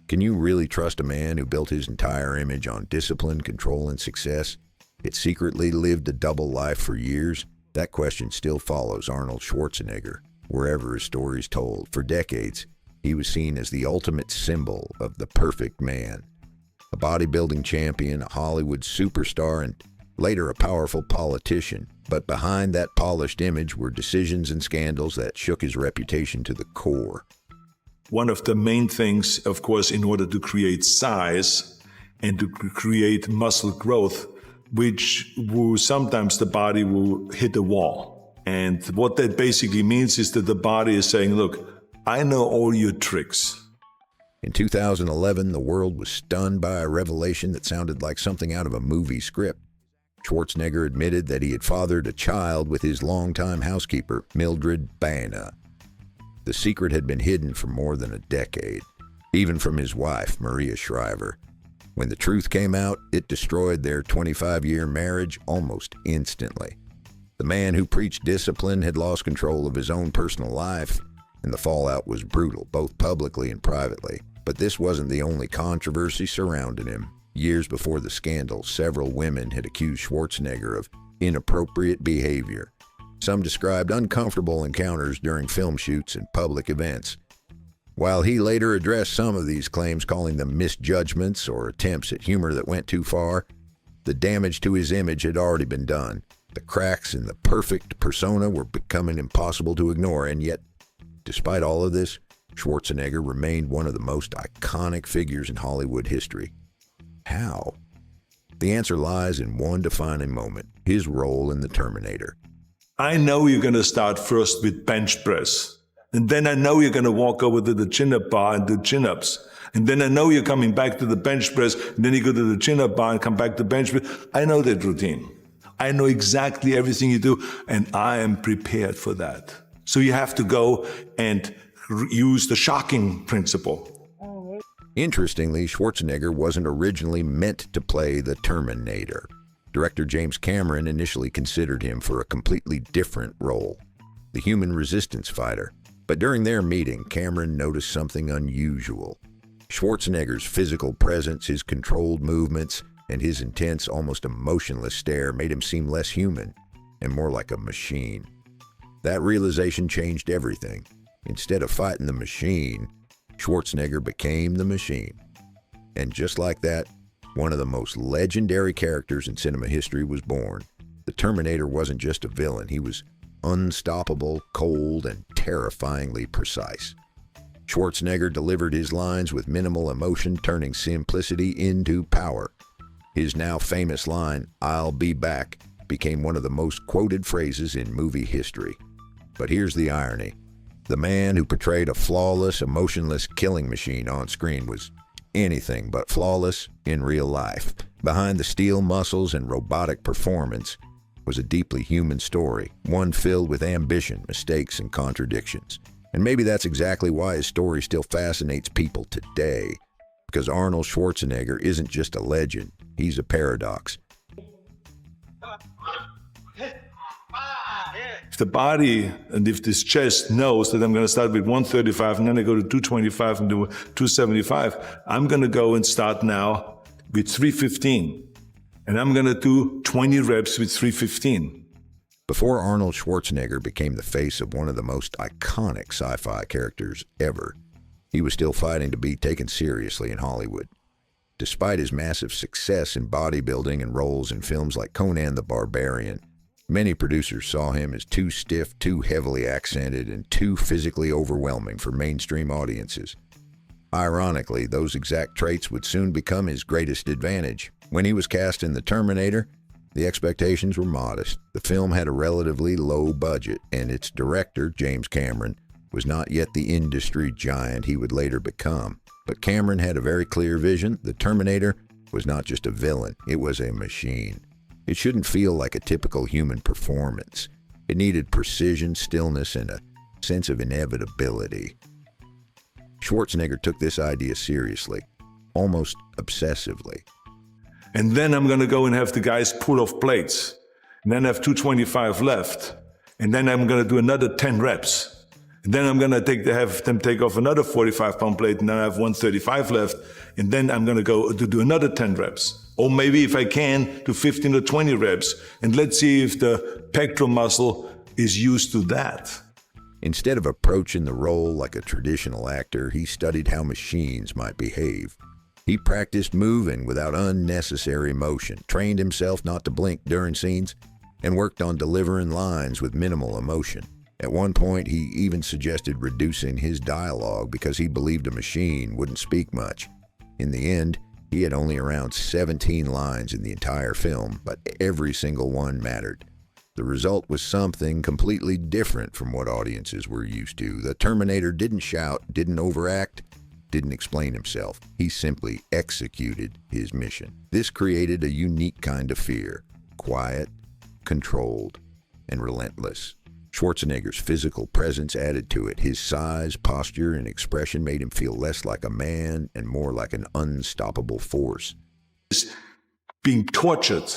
Can you really trust a man who built his entire image on discipline, control, and success, yet secretly lived a double life for years? That question still follows Arnold Schwarzenegger, wherever his story is told. For decades, he was seen as the ultimate symbol of the perfect man. A bodybuilding champion, a Hollywood superstar, and later a powerful politician. But behind that polished image were decisions and scandals that shook his reputation to the core. One of the main things, of course, in order to create size and to create muscle growth, which will sometimes the body will hit a wall. And what that basically means is that the body is saying, look, I know all your tricks. In 2011, the world was stunned by a revelation that sounded like something out of a movie script. Schwarzenegger admitted that he had fathered a child with his longtime housekeeper, Mildred Baena. The secret had been hidden for more than a decade, even from his wife, Maria Shriver. When the truth came out, it destroyed their 25-year marriage almost instantly. The man who preached discipline had lost control of his own personal life, and the fallout was brutal, both publicly and privately. But this wasn't the only controversy surrounding him. Years before the scandal, several women had accused Schwarzenegger of inappropriate behavior. Some described uncomfortable encounters during film shoots and public events. While he later addressed some of these claims, calling them misjudgments or attempts at humor that went too far, the damage to his image had already been done. The cracks in the perfect persona were becoming impossible to ignore, and yet, despite all of this, Schwarzenegger remained one of the most iconic figures in Hollywood history. How? The answer lies in one defining moment: his role in the Terminator. I know you're going to start first with bench press. And then I know you're going to walk over to the chin-up bar and do chin-ups. And then I know you're coming back to the bench press. And then you go to the chin-up bar and come back to bench press. I know that routine. I know exactly everything you do. And I am prepared for that. So you have to go and use the shocking principle. Interestingly, Schwarzenegger wasn't originally meant to play the Terminator. Director James Cameron initially considered him for a completely different role, the human resistance fighter. But during their meeting, Cameron noticed something unusual. Schwarzenegger's physical presence, his controlled movements, and his intense, almost emotionless stare made him seem less human and more like a machine. That realization changed everything. Instead of fighting the machine, Schwarzenegger became the machine. And just like that, one of the most legendary characters in cinema history was born. The Terminator wasn't just a villain. He was unstoppable, cold, and terrifyingly precise. Schwarzenegger delivered his lines with minimal emotion, turning simplicity into power. His now famous line, "I'll be back," became one of the most quoted phrases in movie history. But here's the irony. The man who portrayed a flawless, emotionless killing machine on screen was anything but flawless in real life. Behind the steel muscles and robotic performance was a deeply human story, one filled with ambition, mistakes, and contradictions. And maybe that's exactly why his story still fascinates people today, because Arnold Schwarzenegger isn't just a legend, he's a paradox. If the body and if this chest knows that I'm going to start with 135 and then I go to 225 and do 275, I'm going to go and start now with 315. And I'm going to do 20 reps with 315. Before Arnold Schwarzenegger became the face of one of the most iconic sci-fi characters ever, he was still fighting to be taken seriously in Hollywood. Despite his massive success in bodybuilding and roles in films like Conan the Barbarian, many producers saw him as too stiff, too heavily accented, and too physically overwhelming for mainstream audiences. Ironically, those exact traits would soon become his greatest advantage. When he was cast in The Terminator, the expectations were modest. The film had a relatively low budget, and its director, James Cameron, was not yet the industry giant he would later become. But Cameron had a very clear vision. The Terminator was not just a villain, it was a machine. It shouldn't feel like a typical human performance. It needed precision, stillness, and a sense of inevitability. Schwarzenegger took this idea seriously, almost obsessively. And then I'm going to go and have the guys pull off plates. And then I have 225 left. And then I'm going to do another 10 reps. And then I'm going to have them take off another 45-pound plate, and then I have 135 left. And then I'm going to go to do another 10 reps. Or maybe if I can, do 15 or 20 reps. And let's see if the pectoral muscle is used to that. Instead of approaching the role like a traditional actor, he studied how machines might behave. He practiced moving without unnecessary motion, trained himself not to blink during scenes, and worked on delivering lines with minimal emotion. At one point, he even suggested reducing his dialogue because he believed a machine wouldn't speak much. In the end, he had only around 17 lines in the entire film, but every single one mattered. The result was something completely different from what audiences were used to. The Terminator didn't shout, didn't overact, didn't explain himself. He simply executed his mission. This created a unique kind of fear, quiet, controlled, and relentless. Schwarzenegger's physical presence added to it. His size, posture, and expression made him feel less like a man and more like an unstoppable force. It's being tortured,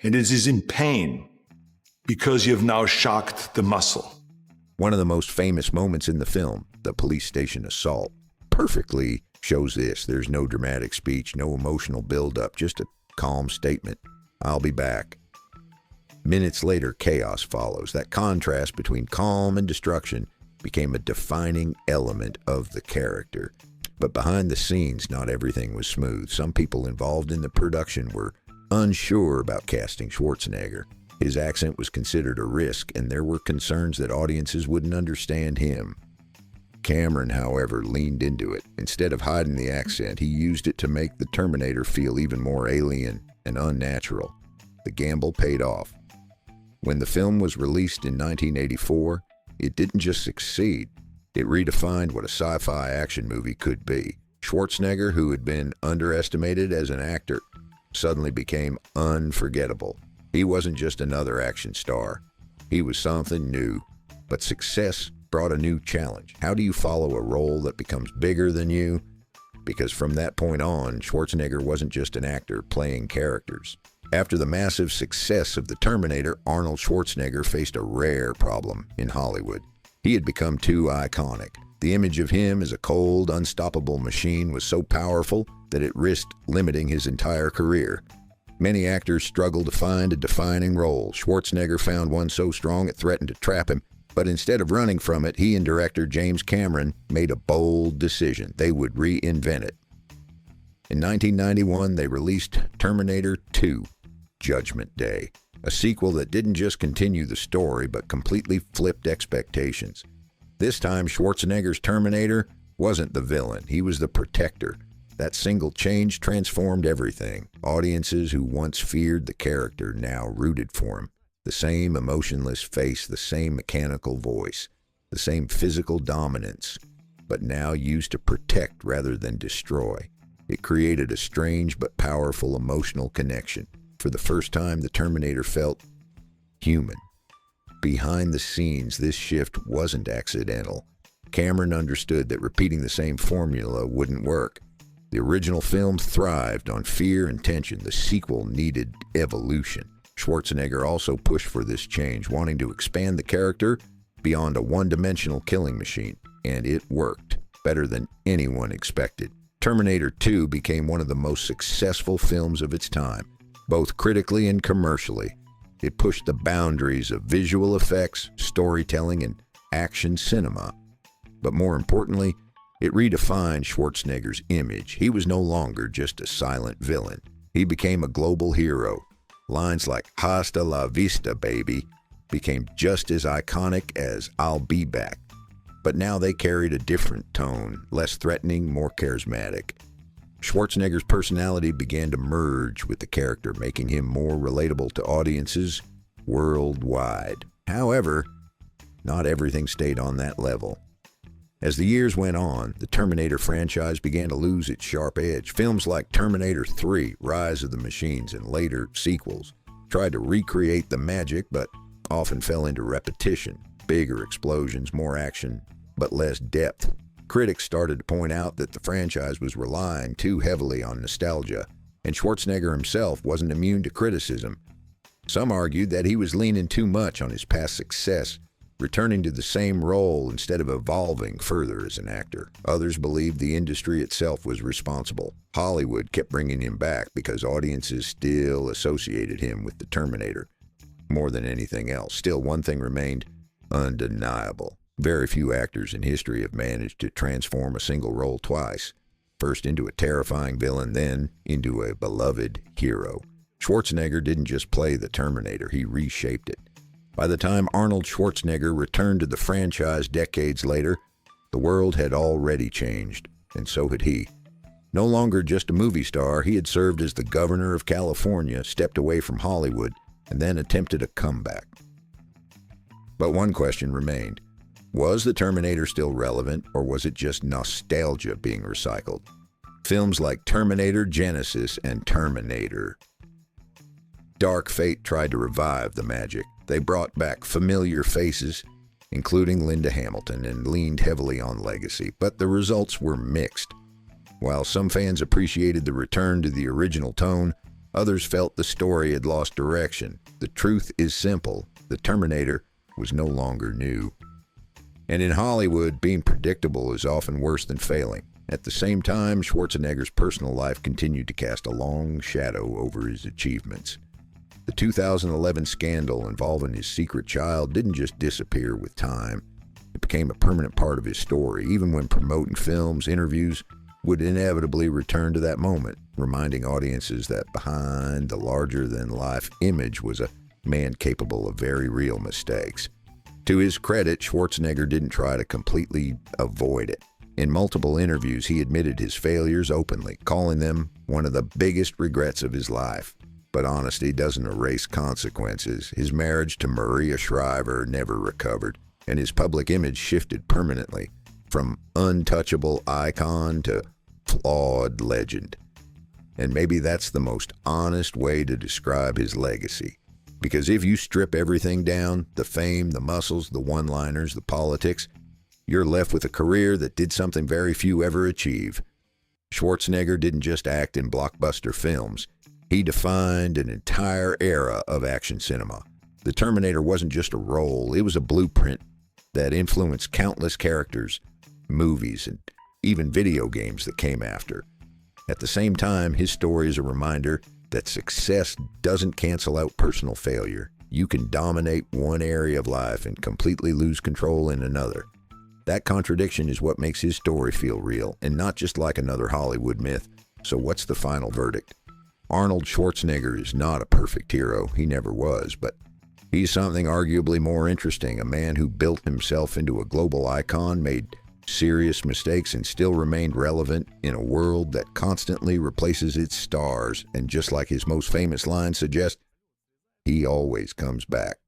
and it is in pain because you have now shocked the muscle. One of the most famous moments in the film, the police station assault, perfectly shows this. There's no dramatic speech, no emotional buildup, just a calm statement. I'll be back. Minutes later, chaos follows. That contrast between calm and destruction became a defining element of the character. But behind the scenes, not everything was smooth. Some people involved in the production were unsure about casting Schwarzenegger. His accent was considered a risk, and there were concerns that audiences wouldn't understand him. Cameron, however, leaned into it. Instead of hiding the accent, he used it to make the Terminator feel even more alien and unnatural. The gamble paid off. When the film was released in 1984, it didn't just succeed. It redefined what a sci-fi action movie could be. Schwarzenegger, who had been underestimated as an actor, suddenly became unforgettable. He wasn't just another action star. He was something new. But success brought a new challenge. How do you follow a role that becomes bigger than you? Because from that point on, Schwarzenegger wasn't just an actor playing characters. After the massive success of the Terminator, Arnold Schwarzenegger faced a rare problem in Hollywood. He had become too iconic. The image of him as a cold, unstoppable machine was so powerful that it risked limiting his entire career. Many actors struggled to find a defining role. Schwarzenegger found one so strong it threatened to trap him. But instead of running from it, he and director James Cameron made a bold decision. They would reinvent it. In 1991, they released Terminator 2, Judgment Day, a sequel that didn't just continue the story, but completely flipped expectations. This time, Schwarzenegger's Terminator wasn't the villain. He was the protector. That single change transformed everything. Audiences who once feared the character now rooted for him. The same emotionless face, the same mechanical voice, the same physical dominance, but now used to protect rather than destroy. It created a strange but powerful emotional connection. For the first time, the Terminator felt human. Behind the scenes, this shift wasn't accidental. Cameron understood that repeating the same formula wouldn't work. The original film thrived on fear and tension. The sequel needed evolution. Schwarzenegger also pushed for this change, wanting to expand the character beyond a one-dimensional killing machine. And it worked better than anyone expected. Terminator 2 became one of the most successful films of its time, both critically and commercially. It pushed the boundaries of visual effects, storytelling, and action cinema. But more importantly, it redefined Schwarzenegger's image. He was no longer just a silent villain. He became a global hero. Lines like "Hasta la vista, baby" became just as iconic as "I'll be back." But now they carried a different tone, less threatening, more charismatic. Schwarzenegger's personality began to merge with the character, making him more relatable to audiences worldwide. However, not everything stayed on that level. As the years went on, the Terminator franchise began to lose its sharp edge. Films like Terminator 3, Rise of the Machines, and later sequels tried to recreate the magic, but often fell into repetition. Bigger explosions, more action, but less depth. Critics started to point out that the franchise was relying too heavily on nostalgia, and Schwarzenegger himself wasn't immune to criticism. Some argued that he was leaning too much on his past success returning to the same role instead of evolving further as an actor. Others believed the industry itself was responsible. Hollywood kept bringing him back because audiences still associated him with the Terminator more than anything else. Still, one thing remained undeniable. Very few actors in history have managed to transform a single role twice. First into a terrifying villain, then into a beloved hero. Schwarzenegger didn't just play the Terminator, he reshaped it. By the time Arnold Schwarzenegger returned to the franchise decades later, the world had already changed, and so had he. No longer just a movie star, he had served as the governor of California, stepped away from Hollywood, and then attempted a comeback. But one question remained. Was the Terminator still relevant, or was it just nostalgia being recycled? Films like Terminator Genesis and Terminator Dark Fate tried to revive the magic. They brought back familiar faces, including Linda Hamilton, and leaned heavily on legacy, but the results were mixed. While some fans appreciated the return to the original tone, others felt the story had lost direction. The truth is simple. The Terminator was no longer new. And in Hollywood, being predictable is often worse than failing. At the same time, Schwarzenegger's personal life continued to cast a long shadow over his achievements. The 2011 scandal involving his secret child didn't just disappear with time. It became a permanent part of his story. Even when promoting films, interviews would inevitably return to that moment, reminding audiences that behind the larger-than-life image was a man capable of very real mistakes. To his credit, Schwarzenegger didn't try to completely avoid it. In multiple interviews, he admitted his failures openly, calling them one of the biggest regrets of his life. But honesty doesn't erase consequences. His marriage to Maria Shriver never recovered, and his public image shifted permanently, from untouchable icon to flawed legend. And maybe that's the most honest way to describe his legacy. Because if you strip everything down, the fame, the muscles, the one-liners, the politics, you're left with a career that did something very few ever achieve. Schwarzenegger didn't just act in blockbuster films. He defined an entire era of action cinema. The Terminator wasn't just a role, it was a blueprint that influenced countless characters, movies, and even video games that came after. At the same time, his story is a reminder that success doesn't cancel out personal failure. You can dominate one area of life and completely lose control in another. That contradiction is what makes his story feel real, and not just like another Hollywood myth. So what's the final verdict? Arnold Schwarzenegger is not a perfect hero. He never was, but he's something arguably more interesting, a man who built himself into a global icon, made serious mistakes, and still remained relevant in a world that constantly replaces its stars. And just like his most famous line suggests, he always comes back.